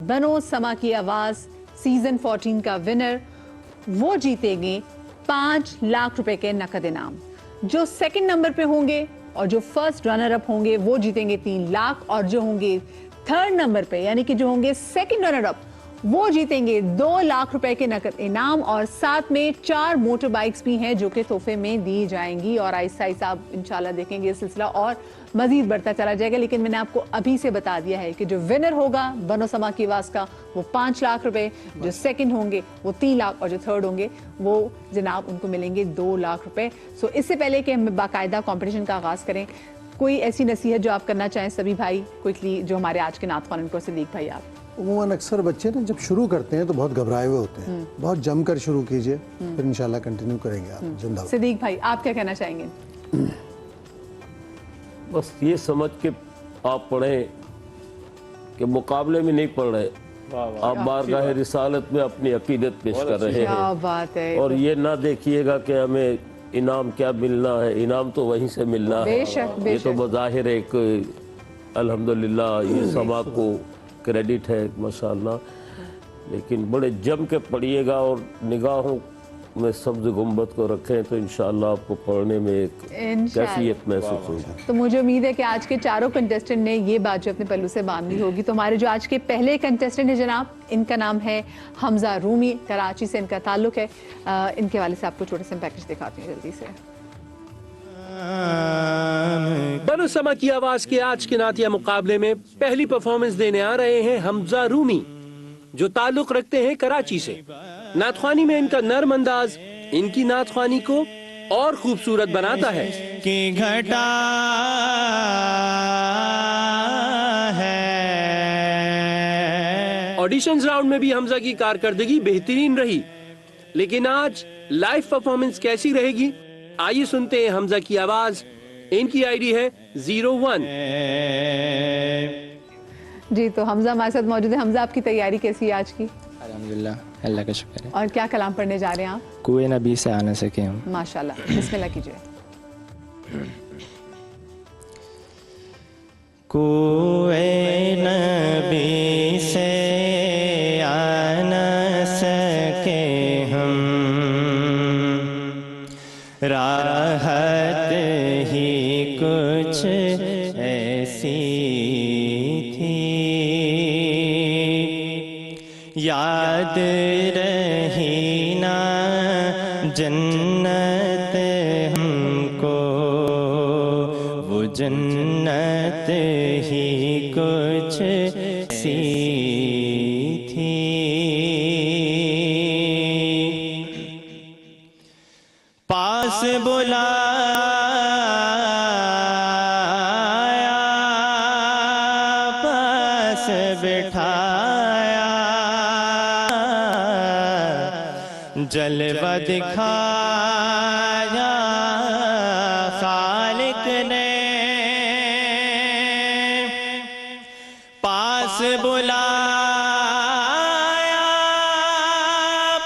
बनो समा की आवाज सीजन 14 का विनर, वो जीतेंगे 5 लाख रुपए के नकद इनाम। जो सेकंड नंबर पे होंगे और जो फर्स्ट रनर अप होंगे वो जीतेंगे 3 लाख, और जो होंगे थर्ड नंबर पे यानी कि जो होंगे सेकंड रनर अप वो जीतेंगे 2 लाख रुपए के नकद इनाम, और साथ में 4 मोटर बाइक्स भी हैं जो कि तोहफे में दी जाएंगी। और आहिस्ता आहिस्ता आप इंशाल्लाह देखेंगे ये सिलसिला और मजीद बढ़ता चला जाएगा। लेकिन मैंने आपको अभी से बता दिया है कि जो विनर होगा बनो समा की आवाज का वो 5 लाख रुपए, जो सेकंड होंगे वो 3 लाख, और जो थर्ड होंगे वो जनाब उनको मिलेंगे 2 लाख रुपए। सो इससे पहले कि हम बाकायदा कॉम्पिटिशन का आगाज करें, कोई ऐसी नसीहत जो आप करना चाहें सभी भाई क्विकली, जो हमारे आज के नात ख़्वान उनको सिद्दीक भाई आप। उमूमन अक्सर बच्चे ना जब शुरू करते हैं तो बहुत घबराए हुए होते हैं, बहुत जमकर शुरू कीजिए, फिर इंशाल्लाह कंटिन्यू करेंगे आप। जिंदाबाद। सिद्दीक भाई आप क्या कहना चाहेंगे? बस ये समझ के आप पढ़ें कि मुकाबले में नहीं पढ़ रहे, आप बारगाह रिसालत में अपनी अकीदत पेश कर रहे क्या हैं। बात है। और ये ना देखिएगा कि हमें इनाम क्या मिलना है, इनाम तो वहीं से मिलना है। बेशक, ये बेशक। तो बज़ाहिर एक अल्हम्दुलिल्लाह ये समा को क्रेडिट है माशाअल्लाह, लेकिन बड़े जम के पढ़िएगा और निगाहों में सब्ज़ गुंबद को रखें तो इंशाअल्लाह आपको पढ़ने में एक कैफियत महसूस होगी। तो मुझे उम्मीद है कि आज के चारों कंटेस्टेंट ने ये बात जो अपने पल्लू से बांधी होगी। तो हमारे जो आज के पहले कंटेस्टेंट है जनाब, इनका नाम है हमजा रूमी, कराची से इनका ताल्लुक है। इनके वाले से आपको छोटा सा पैकेज दिखाती हूँ जल्दी से। बनो समा की आवाज के आज के नातिया मुकाबले में पहली परफॉर्मेंस देने आ रहे हैं हमजा रूमी, जो ताल्लुक रखते हैं कराची से। नातख्वानी में इनका नर्म अंदाज इनकी नातख्वानी को और खूबसूरत बनाता है। की घटा है। ऑडिशंस राउंड में भी हमजा की कारकर्दगी बेहतरीन रही, लेकिन आज लाइव परफॉर्मेंस कैसी रहेगी आइए सुनते हैं हमजा की आवाज। इनकी आईडी है 01। जी तो हमजा हमारे साथ मौजूद है। हमजा आपकी तैयारी कैसी है आज की? अल्हम्दुलिल्लाह, अल्लाह का शुक्र है। और क्या कलाम पढ़ने जा रहे हैं आप? कुएं नबी से आ न सके हम। माशाल्लाह, बिस्मिल्लाह कीजिए। कुएं नबी से आ न सके हम, राहत ही कुछ ऐसी थी, याद रही ना जन्नत हमको, वो जन्नत ही कुछ ऐसी थी। पास बुलाया, पास बिठाया, जलवा दिखाया खालिक ने। पास बुलाया,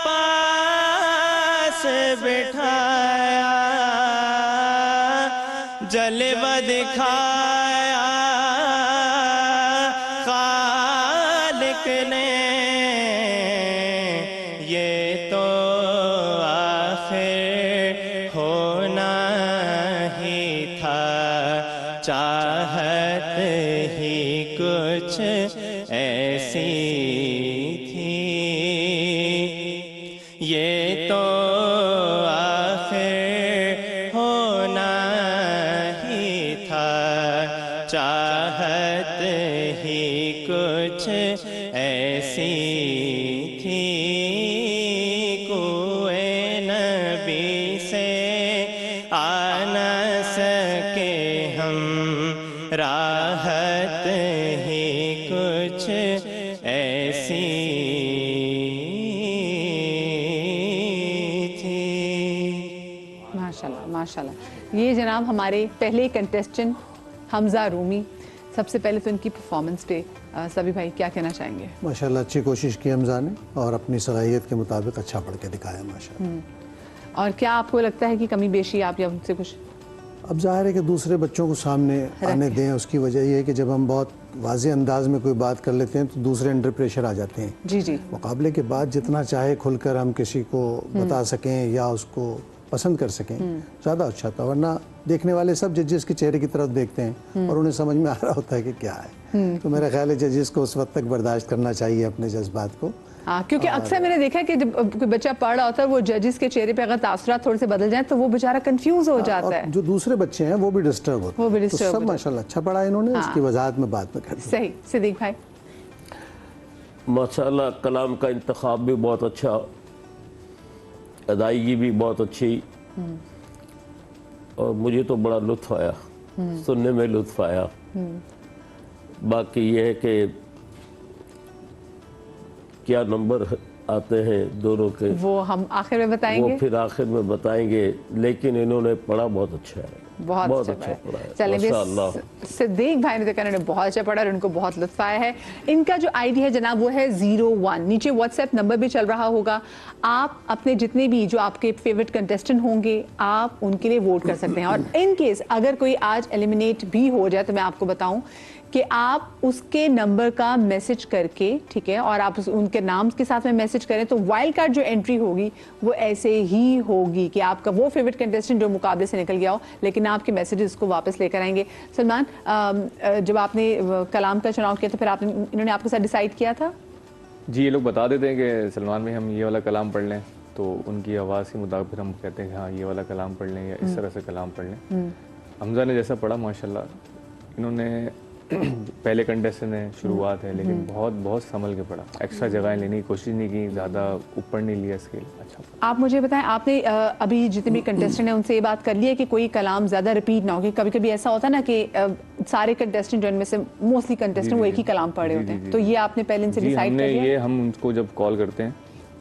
पास बिठाया, जलवा दिखाया खालिक ने। ये तो आखिर होना ही था, चाहत ही कुछ ऐसी थी। ये तो आखिर होना ही था, चाहत ही कुछ ऐसी थी। कुएं नबी से आ न सके हम, राहत ही कुछ ऐसी थी। माशाल्लाह माशाल्लाह। ये जनाब हमारे पहले कंटेस्टेंट हमजा रूमी। सबसे पहले तो इनकी परफॉर्मेंस पे सभी भाई क्या कहना चाहेंगे? माशाल्लाह अच्छी कोशिश की हमजा ने और अपनी सलाहियत के मुताबिक अच्छा पढ़ के दिखाया माशाल्लाह। और क्या आपको लगता है कि कमी बेशी आप या उनसे कुछ? اب ظاہر ہے کہ دوسرے بچوں کو سامنے آنے دیں. اس کی وجہ یہ ہے کہ جب ہم بہت واضح انداز میں کوئی بات کر لیتے ہیں تو دوسرے انڈر پریشر آ جاتے ہیں. جی جی. مقابلے کے بعد جتنا چاہے کھل کر ہم کسی کو بتا سکیں یا اس کو پسند کر سکیں زیادہ اچھا تھا. ورنہ دیکھنے والے سب ججز کے چہرے کی طرف دیکھتے ہیں اور انہیں سمجھ میں آ رہا ہوتا ہے کہ کیا ہے. تو میرا خیال ہے ججز کو اس وقت تک برداشت کرنا چاہیے اپنے جذبات کو. ہاں کیونکہ اکثر میں نے دیکھا ہے کہ جب کوئی بچہ پڑھ رہا ہوتا ہے وہ ججز کے چہرے پہ اگر تاثرات تھوڑے سے بدل جائیں تو وہ بیچارہ کنفیوز ہو جاتا ہے. جو دوسرے بچے ہیں وہ بھی ڈسٹرب ہوتے ہیں. وہ بھی تو ڈسٹرب سب ماشاءاللہ اچھا پڑھا انہوں نے. اس کی وضاحت میں بعد میں کر دوں. صحیح. صدیق بھائی ماشاءاللہ کلام کا انتخاب بھی بہت اچھا, ادائیگی بھی بہت اچھی, اور مجھے تو بڑا لطف آیا, سننے میں لطف آیا. باقی یہ ہے کہ کیا نمبر آتے ہیں دونوں کے وہ ہم آخر میں بتائیں وہ گے. پھر آخر میں بتائیں گے, لیکن انہوں نے پڑھا بہت اچھا ہے, بہت اچھا پڑھا ہے. چلیں ماشاءاللہ. صدیق بھائی نے تو کہا انہوں نے بہت اچھا پڑھا اور ان کو بہت لطف آیا ہے. ان کا جو آئی ڈی ہے جناب وہ ہے 01. نیچے واٹس ایپ نمبر بھی چل رہا ہوگا. آپ اپنے جتنے بھی جو آپ کے فیوریٹ کنٹیسٹنٹ ہوں گے آپ ان کے لیے ووٹ کر سکتے ہیں. اور ان کیس اگر کوئی آج ایلیمینیٹ بھی ہو جائے تو میں آپ کو بتاؤں کہ آپ اس کے نمبر کا میسج کر کے, ٹھیک ہے, اور آپ ان کے نام کے ساتھ میں میسج کریں تو وائلڈ کارڈ جو انٹری ہوگی وہ ایسے ہی ہوگی کہ آپ کا وہ فیوریٹ کنٹیسٹنٹ جو مقابلے سے نکل گیا ہو لیکن آپ کے میسیجز کو واپس لے کر آئیں گے. سلمان, جب آپ نے کلام کا چناؤ کیا تو پھر انہوں نے آپ کے ساتھ ڈیسائیڈ کیا تھا؟ جی, یہ لوگ بتا دیتے ہیں کہ سلمان میں ہم یہ والا کلام پڑھ لیں تو ان کی آواز کے مطابق پھر ہم کہتے ہیں کہ ہاں یہ والا کلام پڑھ لیں یا اس طرح سے کلام پڑھ لیں. حمزہ نے جیسا پڑھا ماشاءاللہ, انہوں نے پہلے کنٹیسٹنٹ ہیں, شروعات ہے, لیکن بہت بہت سنبھل کے پڑھا. ایکسٹرا جگہیں لینے کی کوشش نہیں کی, زیادہ اوپر نہیں لیا اسکیل. اچھا آپ مجھے بتائیں, آپ نے ابھی جتنے بھی کنٹیسٹنٹ ہیں ان سے یہ بات کر لی ہے کہ کوئی کلام زیادہ ریپیٹ نہ ہو, کبھی کبھی ایسا ہوتا ہے نا کہ سارے کنٹیسٹنٹ جو ان میں سے موسٹلی کنٹیسٹنٹ وہ ایک ہی کلام پڑھ رہے ہوتے ہیں, تو یہ آپ نے پہلے ان سے ڈیسائیڈ کر لیا؟ یہ ہم ان کو جب کال کرتے ہیں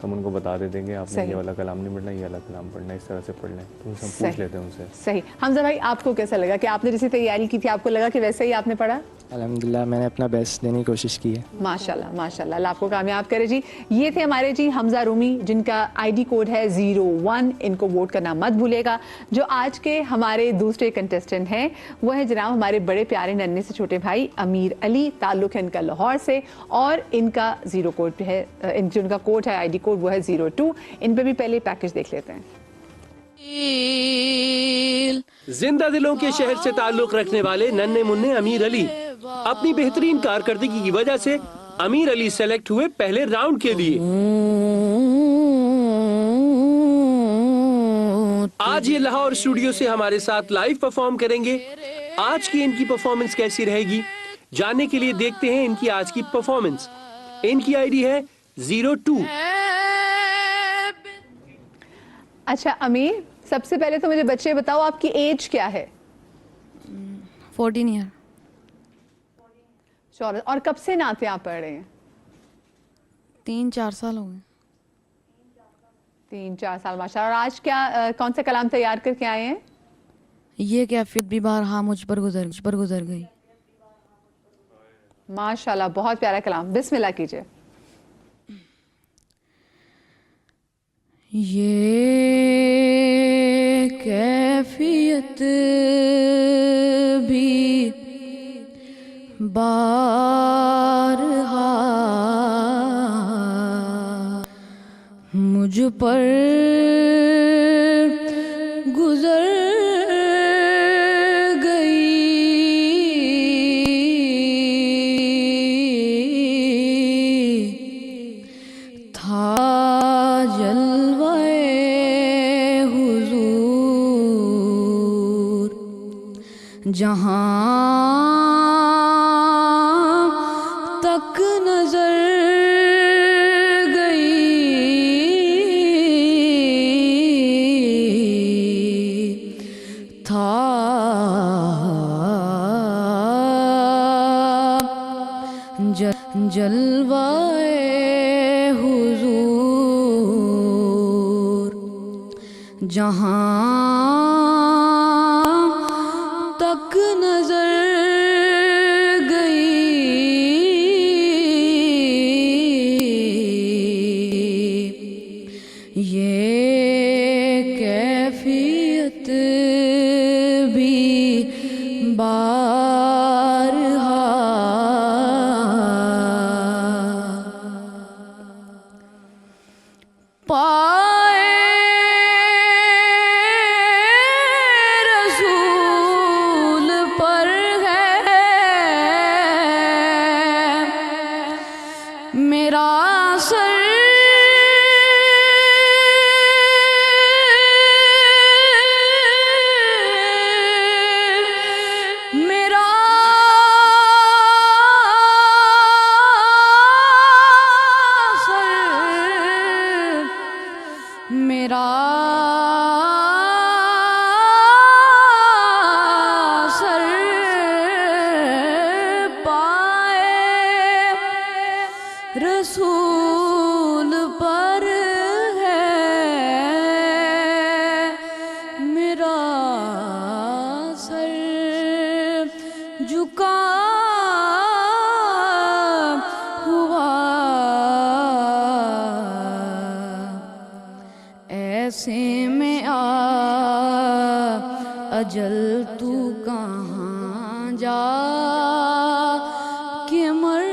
تو ہم ان کو بتا دیتے ہیں کہ آپ نے یہ والا کلام نہیں پڑھنا, یہ والا کلام پڑھنا, اس طرح سے پڑھ لیں. تو ہم پوچھ لیتے ہیں ان سے. صحیح. حمزہ بھائی آپ کو کیسا لگا کہ آپ نے جیسی تیاری کی تھی آپ کو لگا کہ ویسے ہی آپ نے پڑھا؟ الحمدللہ میں نے اپنا بیسٹ دینے کی کوشش کی ہے. ماشاءاللہ ماشاءاللہ, اللہ آپ کو کامیاب کرے. جی یہ تھے ہمارے جی حمزہ رومی جن کا آئی ڈی کوڈ ہے 01. ان کو ووٹ کرنا مت بھولے گا. جو آج کے ہمارے دوسرے کنٹیسٹنٹ ہیں وہ ہیں جناب ہمارے بڑے پیارے ننھے سے چھوٹے بھائی امیر علی. تعلق ہے ان کا لاہور سے اور ان کا 0 کوڈ ہے, جو ان کا کوڈ ہے آئی ڈی کوڈ وہ ہے 02. ان پہ بھی پہلے پیکج دیکھ لیتے ہیں. زندہ دلوں کے شہر سے تعلق رکھنے والے ننھے منھے امیر علی اپنی بہترین کارکردگی کی وجہ سے امیر علی سیلیکٹ ہوئے پہلے راؤنڈ کے لیے. آج یہ لاہور اسٹوڈیو سے ہمارے ساتھ لائیو پرفارم کریں گے. آج کی ان کی پرفارمنس کیسی رہے گی جاننے کے لیے دیکھتے ہیں ان کی آج کی پرفارمنس. ان کی آئی ڈی ہے 02. اچھا امیر, سب سے پہلے تو مجھے بچے بتاؤ آپ کی ایج کیا ہے؟ 14 ایئر. اور کب سے نعتیں آپ پڑھ رہے ہیں؟ 3-4 سال ہو گئے. 3-4 سال, ماشاءاللہ. اور آج کیا کون سا کلام تیار کر کے آئے ہیں؟ یہ کیفیت بھی بارہا مجھ پر گزر گئی. ماشاءاللہ, بہت پیارا کلام. بسم اللہ کیجئے. یہ کیفیت بھی بارہا مجھ پر گزر گئی. تھا جلوے حضور جہاں تک نظر گئی. تھا جلوے حضور جہاں تک نظر گئی. یہ کیفیت بھی मेरा सर मेरा सर मेरा सर पाए रसूल पर है, मेरा सर झुका हुआ ऐसे में अजल तू कहाँ जा के मर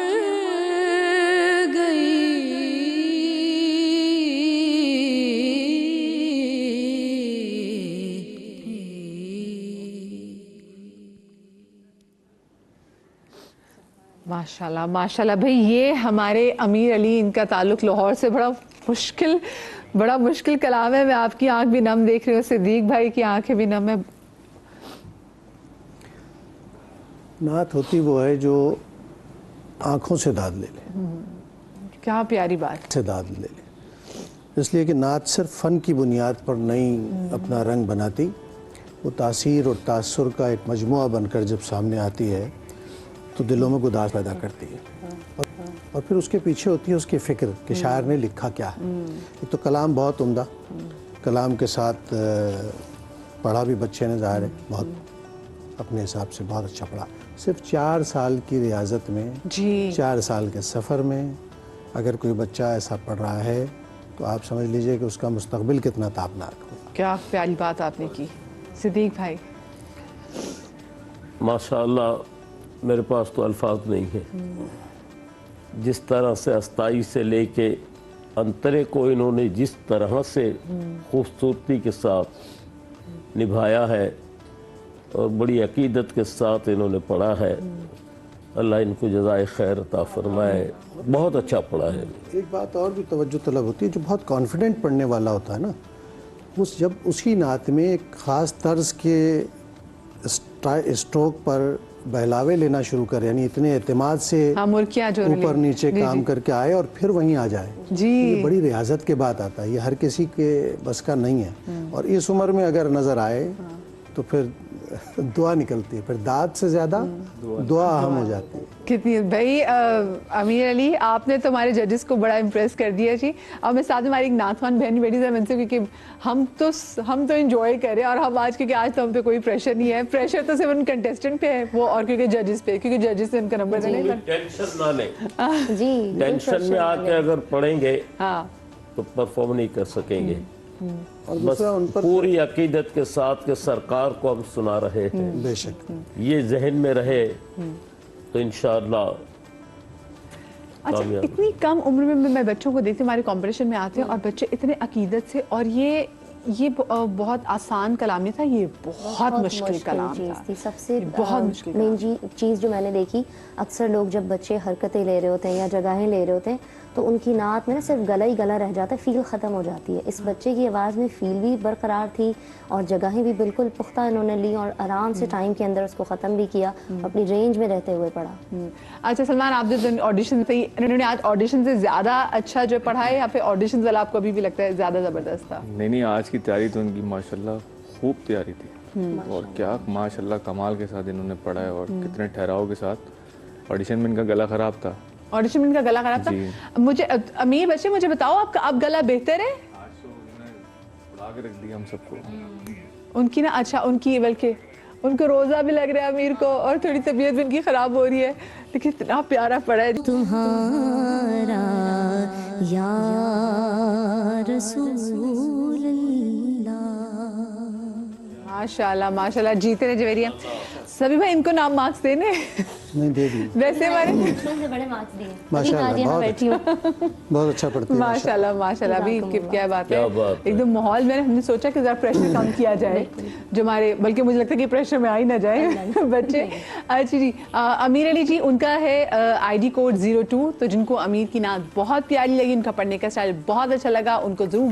माशाल्लाह माशाल्लाह भाई, ये हमारे अमीर अली, इनका ताल्लुक लाहौर से, बड़ा मुश्किल कलाम है। मैं आपकी आंख भी नम देख रही हूँ, सिद्दीक भाई की आंखें भी नम है। नात होती वो है जो आंखों से दाद ले ले, क्या प्यारी बात। से दाद ले ले, इसलिए कि नात सिर्फ फ़न की बुनियाद पर नहीं अपना रंग बनाती, वो तासीर और तासुर का एक मजमुआ बनकर जब सामने आती है तो दिलों में गुदार पैदा करती है। और फिर उसके पीछे होती है उसकी फ़िक्र कि शायर ने लिखा क्या है। एक तो कलाम बहुत उम्दा, कलाम के साथ पढ़ा भी बच्चे ने, ज़ाहिर है बहुत अपने हिसाब से बहुत अच्छा पढ़ा। सिर्फ 4 साल की रियाजत में, 4 साल के सफ़र में अगर कोई बच्चा ऐसा पढ़ रहा है तो आप समझ लीजिए कि उसका मुस्तकबिल कितना ताबनाक हो। क्या प्यारी बात आपने की सिद्दीक भाई। माशाअल्लाह, मेरे पास तो अल्फाज नहीं है। जिस तरह से अस्ताई से लेके अंतरे को इन्होंने जिस तरह से खूबसूरती के साथ निभाया है और बड़ी अकीदत के साथ इन्होंने पढ़ा है, अल्लाह इनको जज़ाए खैर अता फरमाए। बहुत अच्छा पढ़ा है। एक बात और भी तवज्जो तलब होती है, जो बहुत कॉन्फिडेंट पढ़ने वाला होता है ना, जब उसी नात में एक ख़ास तर्ज के स्ट्रोक पर बहलावे लेना शुरू करे, यानी इतने एतमाद से ऊपर नीचे काम करके आए और फिर वहीं आ जाए, ये बड़ी रियाजत के बाद आता है। ये हर किसी के बस का नहीं है। और इस उम्र में अगर नज़र आए तो फिर दुआ निकलती है, फिर दाद से ज़्यादा दुआ अहम हो जाती है। कितनी भाई अमीर अली, आपने तो हमारे जजेस को बड़ा इम्प्रेस कर दिया जी। और मैं साथ में हमारी एक नाथवान बहन बैठी है उनसे, क्योंकि हम तो एंजॉय करें और हम आज, क्योंकि आज तो हम पे कोई प्रेशर नहीं है, प्रेशर तो सिर्फ उन कंटेस्टेंट पे है वो, और क्योंकि जजेस पे, क्योंकि जजेस ने उनका नंबर देना। टेंशन ना लें जी, टेंशन में आके अगर पढ़ेंगे तो परफॉर्म नहीं कर सकेंगे। और बस उन पर पूरी अकीदत के साथ के सरकार को हम सुना रहे हैं, बेशक ये जहन में रहे तो इंशाअल्लाह। अच्छा, इतनी कम उम्र में मैं बच्चों को देखती हूँ, हमारे कंपटीशन में आते हैं और बच्चे इतने अकीदत से, और ये बहुत आसान कलाम नहीं था, ये बहुत मुश्किल कलाम थी। सबसे बहुत मुश्किल मेन चीज़ जो मैंने देखी, अक्सर लोग जब बच्चे हरकतें ले रहे होते हैं या जगहें ले रहे होते हैं तो उनकी नात में ना सिर्फ गला ही गला रह जाता है, फील ख़त्म हो जाती है। इस बच्चे की आवाज़ में फील भी बरकरार थी और जगहें भी बिल्कुल पुख्ता इन्होंने ली और आराम से टाइम के अंदर उसको ख़त्म भी किया, अपनी रेंज में रहते हुए पढ़ा। अच्छा सलमान, आप जो ऑडिशन से, इन्होंने आज ऑडिशन से ज़्यादा अच्छा जो पढ़ा है, या फिर ऑडिशन वाला आपको अभी भी लगता है ज़्यादा ज़बरदस्त था? नहीं, आज की तैयारी तो उनकी माशाल्लाह खूब तैयारी थी और क्या माशाल्लाह कमाल के साथ इन्होंने पढ़ा है और कितने ठहराव के साथ। ऑडिशन में इनका गला ख़राब था, ऑडिशन में इनका गला खराब था। मुझे अमीर बच्चे मुझे बताओ, आपका अब गला बेहतर है? उड़ा के रख दिया हम सबको। उनकी ना, अच्छा उनकी, बल्कि उनको रोज़ा भी लग रहा है अमीर को और थोड़ी तबीयत भी उनकी ख़राब हो रही है, लेकिन इतना प्यारा पड़ा है। तुम्हारा या रसूल अल्लाह। माशाल्लाह माशाल्लाह, जीते रहे जवेरिया। सभी भाई इनको नाम मार्क्स देने। नहीं दे दी वैसे हमारे बचपन से बड़े मार्क्स दिए माशाल्लाह, आज यहाँ बहुत बैठी हूँ बहुत अच्छा पढ़ती है माशाल्लाह माशाल्लाह अभी क्या बात क्या है बात है। एकदम माहौल में हमने सोचा कि जरा प्रेशर कम किया जाए जो हमारे बल्कि मुझे लगता है कि प्रेशर में आ ही ना जाए बच्चे। अच्छा जी अमीर अली जी उनका है ID कोड 02 तो जिनको अमीर की नात बहुत प्यारी लगी उनका पढ़ने का स्टाइल बहुत अच्छा लगा उनको जरूर